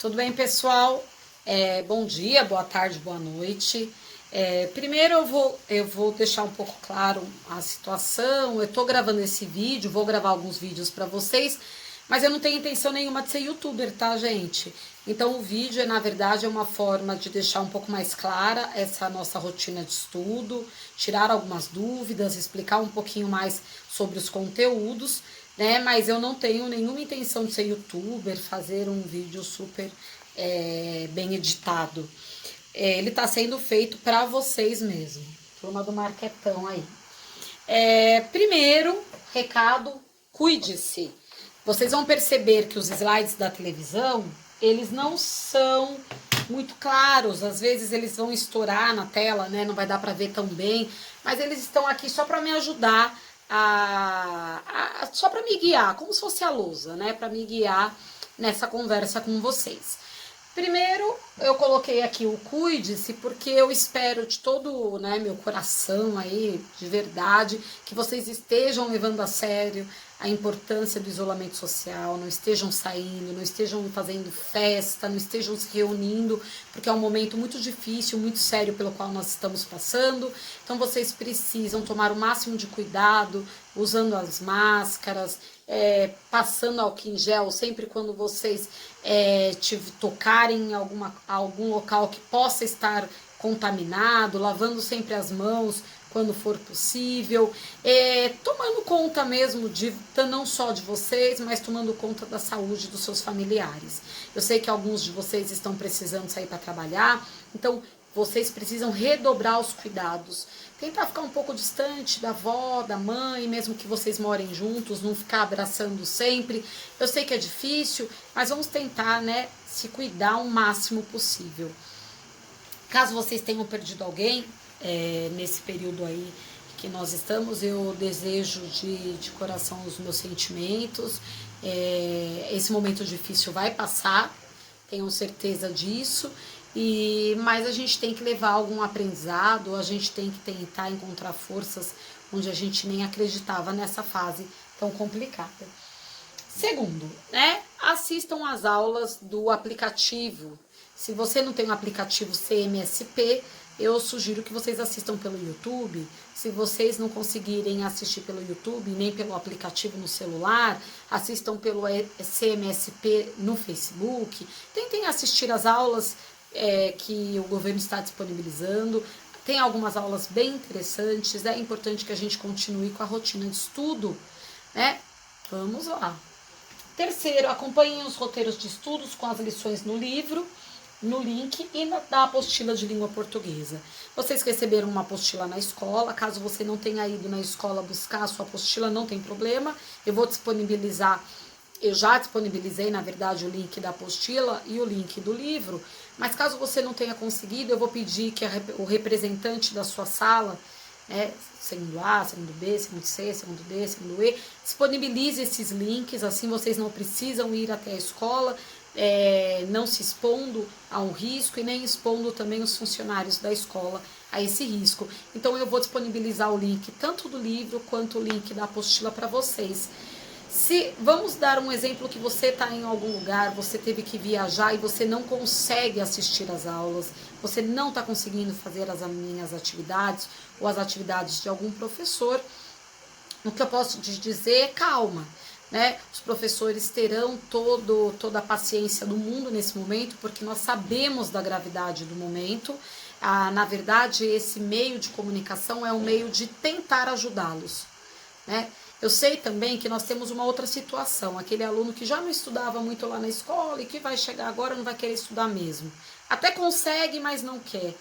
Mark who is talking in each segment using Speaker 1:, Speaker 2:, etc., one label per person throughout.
Speaker 1: Tudo bem, pessoal? Bom dia, boa tarde, boa noite. Primeiro eu vou deixar um pouco claro a situação. Eu tô gravando esse vídeo, vou gravar alguns vídeos para vocês, mas eu não tenho intenção nenhuma de ser youtuber, tá, gente? Então o vídeo, na verdade, é uma forma de deixar um pouco mais clara essa nossa rotina de estudo, tirar algumas dúvidas, explicar um pouquinho mais sobre os conteúdos, né? Mas eu não tenho nenhuma intenção de ser youtuber, fazer um vídeo super bem editado. Ele está sendo feito para vocês mesmo, turma do Marquetão aí. Primeiro, recado, cuide-se. Vocês vão perceber que os slides da televisão, eles não são muito claros, às vezes eles vão estourar na tela, né? Não vai dar para ver tão bem, mas eles estão aqui só para me ajudar, só para me guiar, como se fosse a lousa, né? Para me guiar nessa conversa com vocês. Primeiro, eu coloquei aqui o cuide-se, porque eu espero de todo, né, meu coração aí, de verdade, que vocês estejam levando a sério a importância do isolamento social, não estejam saindo, não estejam fazendo festa, não estejam se reunindo, porque é um momento muito difícil, muito sério pelo qual nós estamos passando. Então vocês precisam tomar o máximo de cuidado, usando as máscaras, passando álcool em gel sempre quando vocês tocarem em algum local que possa estar contaminado, lavando sempre as mãos quando for possível, tomando conta mesmo não só de vocês, mas tomando conta da saúde dos seus familiares. Eu sei que alguns de vocês estão precisando sair para trabalhar, então vocês precisam redobrar os cuidados. Tentar ficar um pouco distante da avó, da mãe, mesmo que vocês morem juntos, não ficar abraçando sempre. Eu sei que é difícil, mas vamos tentar, né, se cuidar o máximo possível. Caso vocês tenham perdido alguém nesse período aí que nós estamos, eu desejo de coração os meus sentimentos. Esse momento difícil vai passar, tenham certeza disso. Mas a gente tem que levar algum aprendizado, a gente tem que tentar encontrar forças onde a gente nem acreditava nessa fase tão complicada. Segundo, né, assistam às aulas do aplicativo. Se você não tem um aplicativo CMSP, eu sugiro que vocês assistam pelo YouTube. Se vocês não conseguirem assistir pelo YouTube, nem pelo aplicativo no celular, assistam pelo CMSP no Facebook. Tentem assistir às aulas que o governo está disponibilizando. Tem algumas aulas bem interessantes, é importante que a gente continue com a rotina de estudo, né? Vamos lá. Terceiro, acompanhem os roteiros de estudos com as lições no livro, no link e da apostila de língua portuguesa. Vocês receberam uma apostila na escola, caso você não tenha ido na escola buscar a sua apostila, não tem problema, eu vou disponibilizar. Eu já disponibilizei, na verdade, o link da apostila e o link do livro, mas caso você não tenha conseguido, eu vou pedir que o representante da sua sala, segundo A, segundo B, segundo C, segundo D, segundo E, disponibilize esses links, assim vocês não precisam ir até a escola, não se expondo a um risco e nem expondo também os funcionários da escola a esse risco. Então eu vou disponibilizar o link tanto do livro quanto o link da apostila para vocês. Vamos dar um exemplo que você está em algum lugar, você teve que viajar e você não consegue assistir às aulas, você não está conseguindo fazer as minhas atividades ou as atividades de algum professor, o que eu posso te dizer é calma, né? Os professores terão toda a paciência do mundo nesse momento, porque nós sabemos da gravidade do momento. Na verdade, esse meio de comunicação é um meio de tentar ajudá-los, né? Eu sei também que nós temos uma outra situação, aquele aluno que já não estudava muito lá na escola e que vai chegar agora não vai querer estudar mesmo. Até consegue, mas não quer.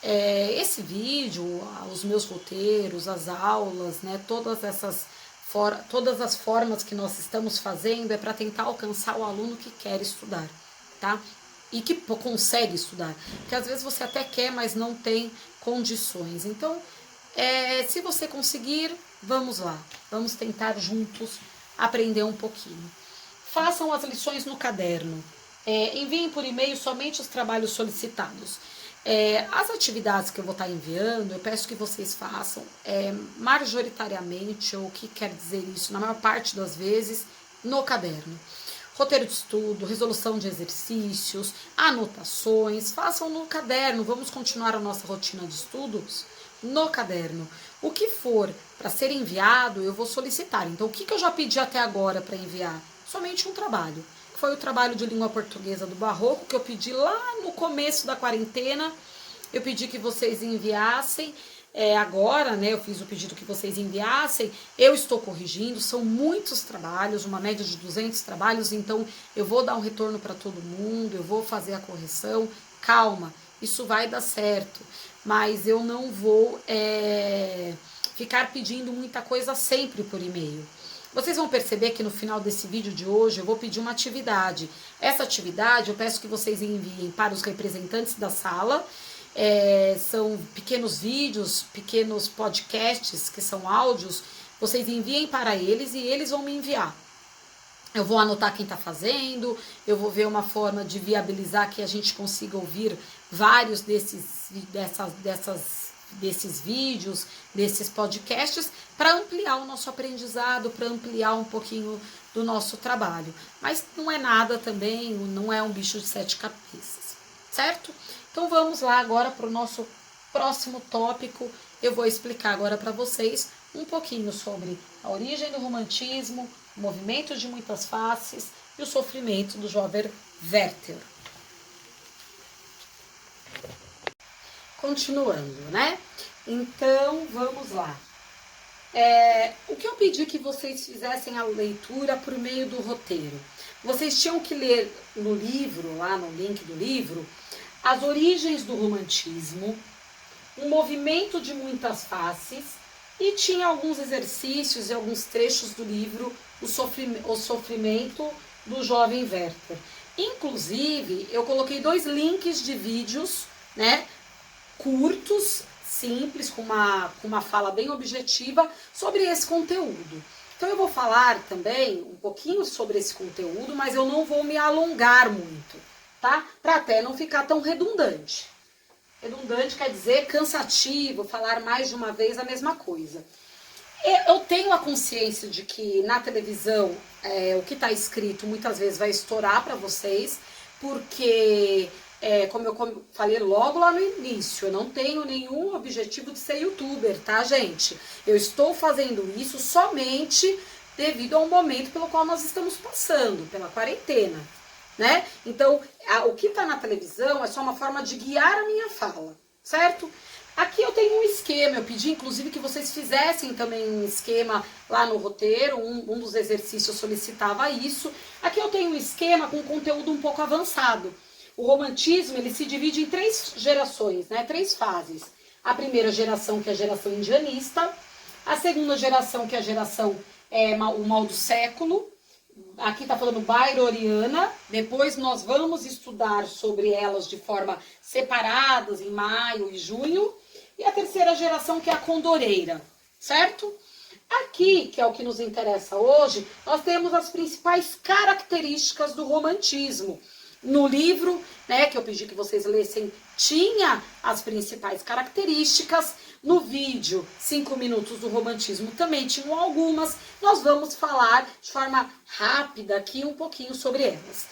Speaker 1: Esse vídeo, os meus roteiros, as aulas, né, todas as formas que nós estamos fazendo é para tentar alcançar o aluno que quer estudar, tá? E que consegue estudar. Porque às vezes você até quer, mas não tem condições. Então, se você conseguir, vamos lá, vamos tentar juntos aprender um pouquinho. Façam as lições no caderno, enviem por e-mail somente os trabalhos solicitados. As atividades que eu vou estar enviando, eu peço que vocês façam majoritariamente, ou o que quer dizer isso, na maior parte das vezes, no caderno. roteiro de estudo, resolução de exercícios, anotações, façam no caderno. Vamos continuar a nossa rotina de estudos no caderno. O que for para ser enviado, eu vou solicitar. Então, o que eu já pedi até agora para enviar? Somente um trabalho. Foi o trabalho de língua portuguesa do Barroco, que eu pedi lá no começo da quarentena. Eu pedi que vocês enviassem. Agora, né, eu fiz o pedido que vocês enviassem, eu estou corrigindo, são muitos trabalhos, uma média de 200 trabalhos, então eu vou dar um retorno para todo mundo, eu vou fazer a correção, calma, isso vai dar certo, mas eu não vou ficar pedindo muita coisa sempre por e-mail. Vocês vão perceber que no final desse vídeo de hoje eu vou pedir uma atividade. Essa atividade eu peço que vocês enviem para os representantes da sala. São pequenos vídeos, pequenos podcasts, que são áudios, vocês enviem para eles e eles vão me enviar. Eu vou anotar quem está fazendo, eu vou ver uma forma de viabilizar que a gente consiga ouvir vários desses vídeos, desses podcasts, para ampliar o nosso aprendizado, para ampliar um pouquinho do nosso trabalho. Mas não é nada também, não é um bicho de 7 cabeças, certo? Então vamos lá agora para o nosso próximo tópico. Eu vou explicar agora para vocês um pouquinho sobre a origem do romantismo, o movimento de muitas faces e o sofrimento do jovem Werther. Continuando, né? Então vamos lá. O que eu pedi que vocês fizessem a leitura por meio do roteiro? Vocês tinham que ler no livro, lá no link do livro, as origens do romantismo, um movimento de muitas faces, e tinha alguns exercícios e alguns trechos do livro, o sofrimento do jovem Werther. Inclusive, eu coloquei 2 links de vídeos, né, curtos, simples, com uma fala bem objetiva sobre esse conteúdo. Então eu vou falar também um pouquinho sobre esse conteúdo, mas eu não vou me alongar muito, tá? Para até não ficar tão redundante. Redundante quer dizer cansativo, falar mais de uma vez a mesma coisa. Eu tenho a consciência de que na televisão o que está escrito muitas vezes vai estourar para vocês, porque, como eu falei logo lá no início, eu não tenho nenhum objetivo de ser youtuber, tá, gente? Eu estou fazendo isso somente devido ao momento pelo qual nós estamos passando, pela quarentena, né? Então, o que está na televisão é só uma forma de guiar a minha fala, certo? Aqui eu tenho um esquema, eu pedi inclusive que vocês fizessem também um esquema lá no roteiro, um dos exercícios solicitava isso. Aqui eu tenho um esquema com conteúdo um pouco avançado. O romantismo, ele se divide em 3 gerações, né? 3 fases. A primeira geração, que é a geração indianista, a segunda geração, que é a geração o mal do século, aqui está falando byroniana, depois nós vamos estudar sobre elas de forma separadas em maio e junho, e a terceira geração, que é a condoreira, certo? Aqui, que é o que nos interessa hoje, nós temos as principais características do romantismo. No livro, né, que eu pedi que vocês lessem, tinha as principais características. No vídeo, 5 minutos do romantismo, também tinham algumas. Nós vamos falar de forma rápida aqui um pouquinho sobre elas.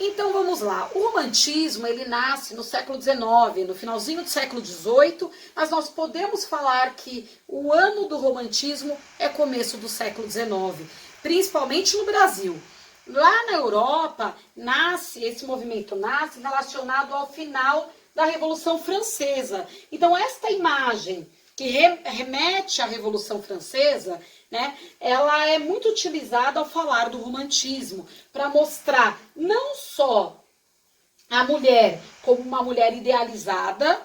Speaker 1: Então vamos lá. O romantismo, ele nasce no século XIX, no finalzinho do século XVIII, mas nós podemos falar que o ano do romantismo é começo do século XIX, principalmente no Brasil. Lá na Europa, esse movimento nasce relacionado ao final da Revolução Francesa. Então, esta imagem que remete à Revolução Francesa, né, ela é muito utilizada ao falar do romantismo, para mostrar não só a mulher como uma mulher idealizada,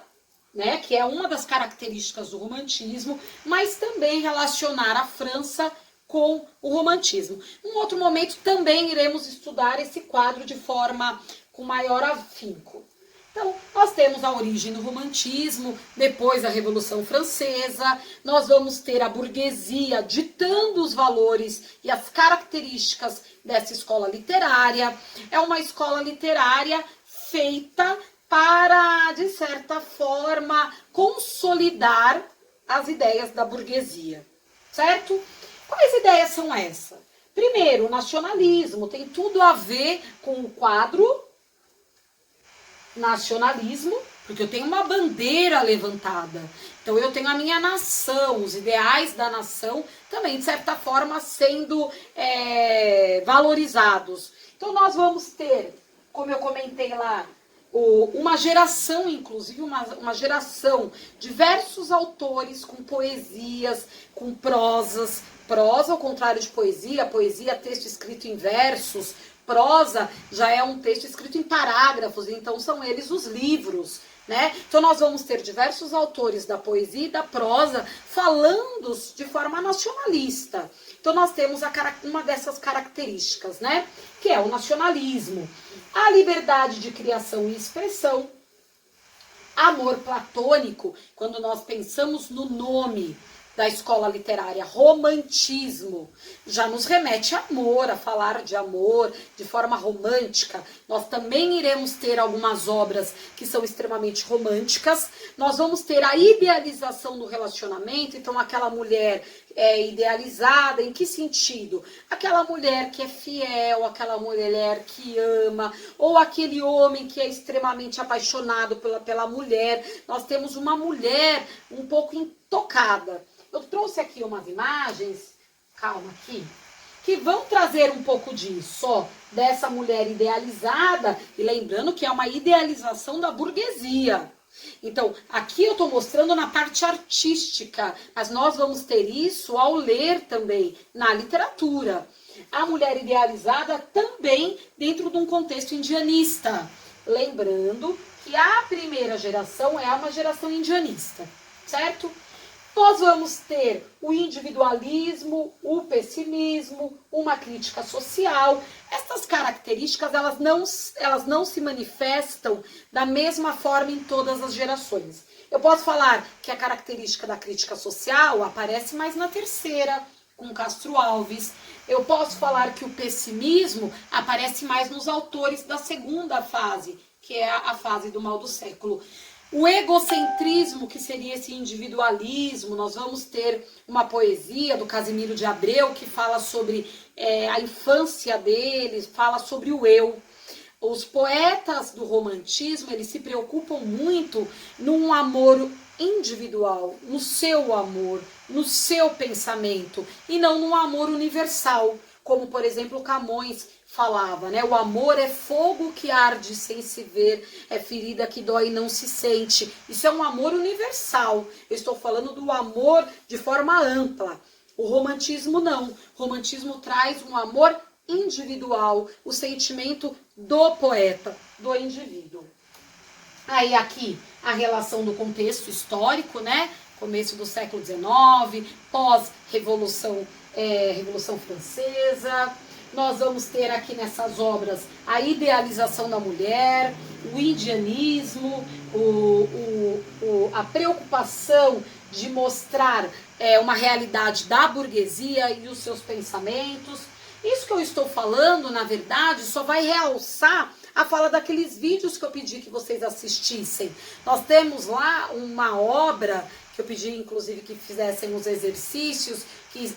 Speaker 1: né, que é uma das características do romantismo, mas também relacionar a França com o romantismo. Num outro momento também iremos estudar esse quadro de forma com maior afinco. Então, nós temos a origem do romantismo, depois a Revolução Francesa, nós vamos ter a burguesia ditando os valores e as características dessa escola literária. É uma escola literária feita para, de certa forma, consolidar as ideias da burguesia, certo? Quais ideias são essas? Primeiro, o nacionalismo tem tudo a ver com o quadro nacionalismo, porque eu tenho uma bandeira levantada. Então eu tenho a minha nação, os ideais da nação também, de certa forma, sendo valorizados. Então nós vamos ter, como eu comentei lá, uma geração, inclusive uma geração, diversos autores com poesias, com prosas. Prosa, ao contrário de poesia, poesia é texto escrito em versos, prosa já é um texto escrito em parágrafos, então são eles os livros, né? Então nós vamos ter diversos autores da poesia e da prosa falando de forma nacionalista. Então nós temos uma dessas características, né? Que é o nacionalismo, a liberdade de criação e expressão, amor platônico, quando nós pensamos no nome da escola literária, romantismo, já nos remete a amor, a falar de amor de forma romântica. Nós também iremos ter algumas obras que são extremamente românticas. Nós vamos ter a idealização do relacionamento, então aquela mulher idealizada, em que sentido? Aquela mulher que é fiel, aquela mulher que ama, ou aquele homem que é extremamente apaixonado pela mulher. Nós temos uma mulher um pouco intocada. Eu trouxe aqui umas imagens, calma aqui, que vão trazer um pouco disso, ó, dessa mulher idealizada, e lembrando que é uma idealização da burguesia. Então, aqui eu estou mostrando na parte artística, mas nós vamos ter isso ao ler também, na literatura. A mulher idealizada também dentro de um contexto indianista. Lembrando que a primeira geração é uma geração indianista, certo? Nós vamos ter o individualismo, o pessimismo, uma crítica social. Essas características, elas não se manifestam da mesma forma em todas as gerações. Eu posso falar que a característica da crítica social aparece mais na terceira, com Castro Alves. Eu posso falar que o pessimismo aparece mais nos autores da segunda fase, que é a fase do mal do século. O egocentrismo, que seria esse individualismo, nós vamos ter uma poesia do Casimiro de Abreu que fala sobre a infância dele, fala sobre o eu. Os poetas do romantismo, eles se preocupam muito num amor individual, no seu amor, no seu pensamento, e não num amor universal, como, por exemplo, Camões falava, né? O amor é fogo que arde sem se ver, é ferida que dói e não se sente. Isso é um amor universal. Eu estou falando do amor de forma ampla. O romantismo não. O romantismo traz um amor individual, o sentimento do poeta, do indivíduo. Aí aqui a relação do contexto histórico, né? Começo do século XIX, pós-revolução Revolução Francesa. Nós vamos ter aqui nessas obras a idealização da mulher, o indianismo, a preocupação de mostrar uma realidade da burguesia e os seus pensamentos. Isso que eu estou falando, na verdade, só vai realçar a fala daqueles vídeos que eu pedi que vocês assistissem. Nós temos lá uma obra que eu pedi, inclusive, que fizessem os exercícios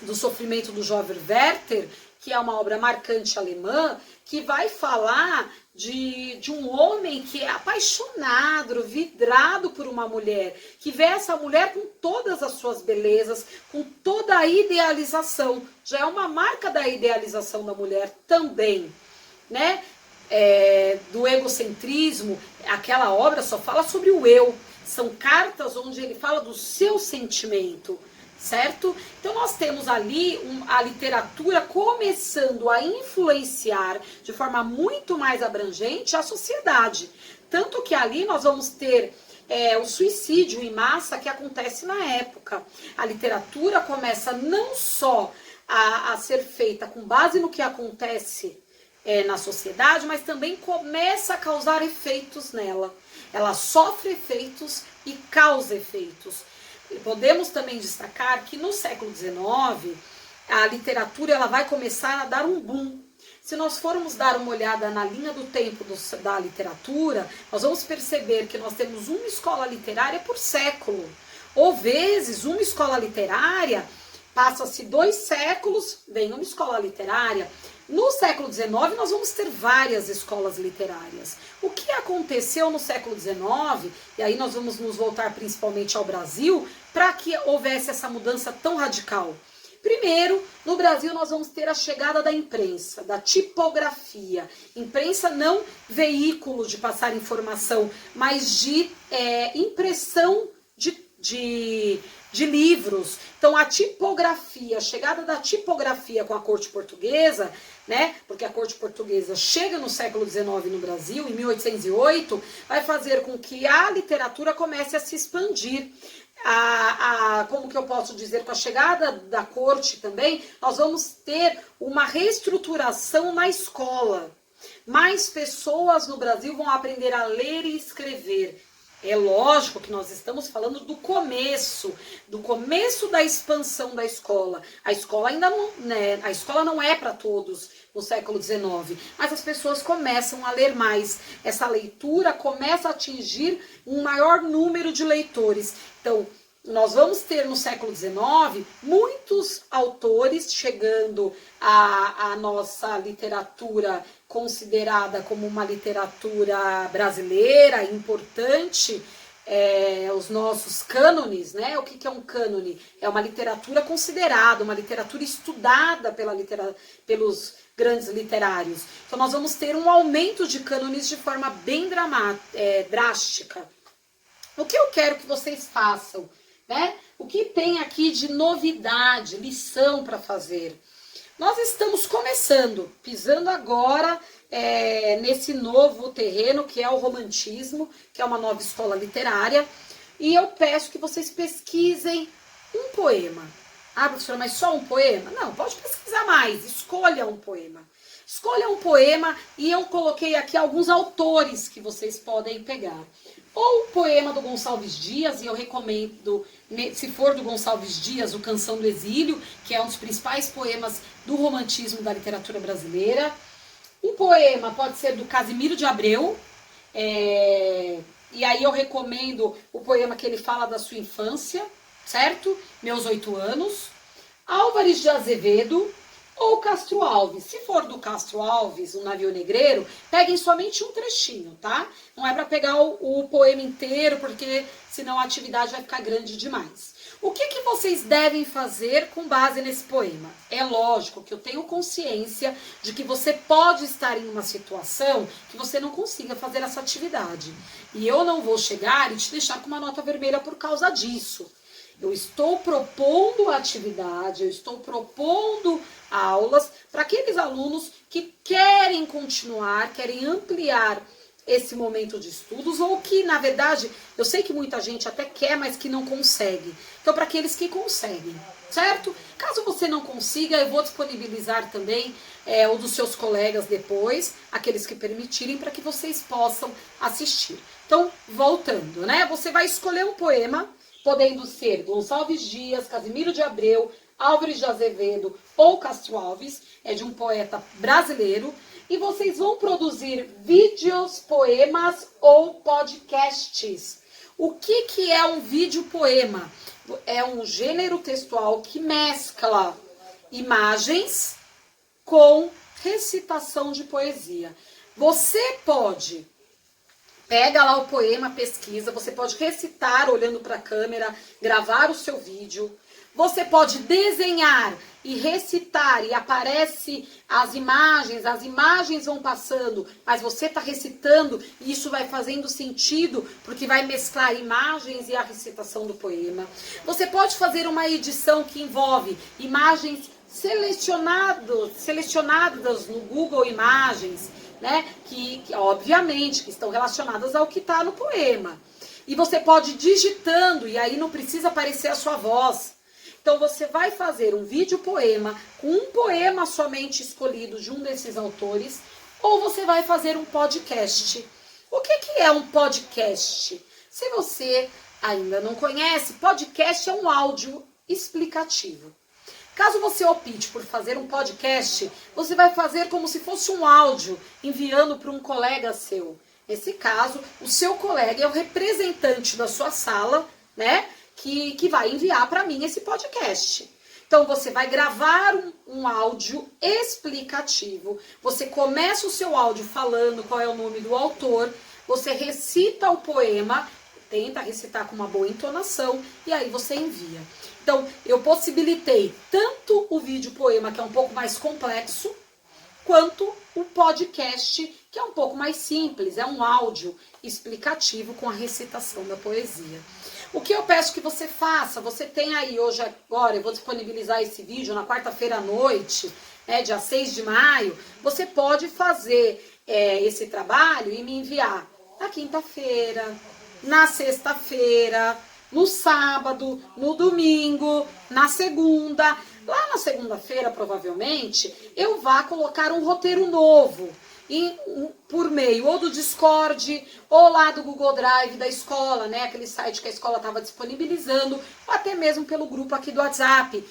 Speaker 1: do sofrimento do jovem Werther, que é uma obra marcante alemã, que vai falar de um homem que é apaixonado, vidrado por uma mulher, que vê essa mulher com todas as suas belezas, com toda a idealização. Já é uma marca da idealização da mulher também, né? Do egocentrismo, aquela obra só fala sobre o eu. São cartas onde ele fala do seu sentimento, certo? Então nós temos ali a literatura começando a influenciar de forma muito mais abrangente a sociedade. Tanto que ali nós vamos ter o suicídio em massa que acontece na época. A literatura começa não só a ser feita com base no que acontece na sociedade, mas também começa a causar efeitos nela. Ela sofre efeitos e causa efeitos. Podemos também destacar que no século XIX, a literatura ela vai começar a dar um boom. Se nós formos dar uma olhada na linha do tempo da literatura, nós vamos perceber que nós temos uma escola literária por século. Ou vezes, uma escola literária Passa-se 2 séculos, vem uma escola literária. No século XIX, nós vamos ter várias escolas literárias. O que aconteceu no século XIX, e aí nós vamos nos voltar principalmente ao Brasil, para que houvesse essa mudança tão radical? Primeiro, no Brasil nós vamos ter a chegada da imprensa, da tipografia. Imprensa não veículo de passar informação, mas de impressão de livros. Então a tipografia, a chegada da tipografia com a corte portuguesa, né? Porque a corte portuguesa chega no século XIX no Brasil, em 1808, vai fazer com que a literatura comece a se expandir. Como que eu posso dizer, com a chegada da corte também, nós vamos ter uma reestruturação na escola. Mais pessoas no Brasil vão aprender a ler e escrever. É lógico que nós estamos falando do começo da expansão da escola. A escola ainda não, né, a escola não é para todos no século XIX, mas as pessoas começam a ler mais. Essa leitura começa a atingir um maior número de leitores. Então, nós vamos ter no século XIX muitos autores chegando à nossa literatura considerada como uma literatura brasileira importante, os nossos cânones, né? O que é um cânone? É uma literatura considerada, uma literatura estudada pelos grandes literários. Então nós vamos ter um aumento de cânones de forma bem drástica. O que eu quero que vocês façam, né? O que tem aqui de novidade, lição para fazer? Nós estamos começando, pisando agora nesse novo terreno que é o romantismo, que é uma nova escola literária, e eu peço que vocês pesquisem um poema. Ah, professora, mas só um poema? Não, pode pesquisar mais, escolha um poema. Escolha um poema e eu coloquei aqui alguns autores que vocês podem pegar. Ou o poema do Gonçalves Dias, e eu recomendo, se for do Gonçalves Dias, o Canção do Exílio, que é um dos principais poemas do romantismo da literatura brasileira. Um poema pode ser do Casimiro de Abreu, e aí eu recomendo o poema que ele fala da sua infância, certo? Meus 8 anos. Álvares de Azevedo ou Castro Alves. Se for do Castro Alves, o Navio Negreiro, peguem somente um trechinho, tá? Não é para pegar o poema inteiro, porque senão a atividade vai ficar grande demais. O que vocês devem fazer com base nesse poema? É lógico que eu tenho consciência de que você pode estar em uma situação que você não consiga fazer essa atividade. E eu não vou chegar e te deixar com uma nota vermelha por causa disso. Eu estou propondo atividade, eu estou propondo aulas para aqueles alunos que querem continuar, querem ampliar esse momento de estudos, ou que, na verdade, eu sei que muita gente até quer, mas que não consegue. Então, para aqueles que conseguem, certo? Caso você não consiga, eu vou disponibilizar também o dos seus colegas depois, aqueles que permitirem, para que vocês possam assistir. Então, voltando, né? Você vai escolher um poema, podendo ser Gonçalves Dias, Casimiro de Abreu, Álvares de Azevedo ou Castro Alves, é de um poeta brasileiro, e vocês vão produzir vídeos, poemas ou podcasts. O que é um vídeo poema? É um gênero textual que mescla imagens com recitação de poesia. Você pega lá o poema, pesquisa, você pode recitar olhando para a câmera, gravar o seu vídeo. Você pode desenhar e recitar e aparece as imagens vão passando, mas você está recitando e isso vai fazendo sentido, porque vai mesclar imagens e a recitação do poema. Você pode fazer uma edição que envolve imagens selecionadas no Google Imagens, né? Que obviamente que estão relacionadas ao que está no poema. E você pode ir digitando, e aí não precisa aparecer a sua voz. Então você vai fazer um vídeo poema com um poema somente escolhido de um desses autores, ou você vai fazer um podcast. O que é um podcast? Se você ainda não conhece, podcast é um áudio explicativo. Caso você opte por fazer um podcast, você vai fazer como se fosse um áudio enviando para um colega seu. Nesse caso, o seu colega é o representante da sua sala, né? Que vai enviar para mim esse podcast. Então, você vai gravar um áudio explicativo. Você começa o seu áudio falando qual é o nome do autor, você recita o poema, tenta recitar com uma boa entonação e aí você envia. Então, eu possibilitei tanto o vídeo poema, que é um pouco mais complexo, quanto o podcast, que é um pouco mais simples, é um áudio explicativo com a recitação da poesia. O que eu peço que você faça, você tem aí hoje, agora, eu vou disponibilizar esse vídeo na quarta-feira à noite, né, dia 6 de maio, você pode fazer esse trabalho e me enviar na quinta-feira, na sexta-feira, no sábado, no domingo, na segunda. Lá na segunda-feira, provavelmente, eu vá colocar um roteiro novo. E por meio ou do Discord, ou lá do Google Drive da escola, né? Aquele site que a escola estava disponibilizando, ou até mesmo pelo grupo aqui do WhatsApp.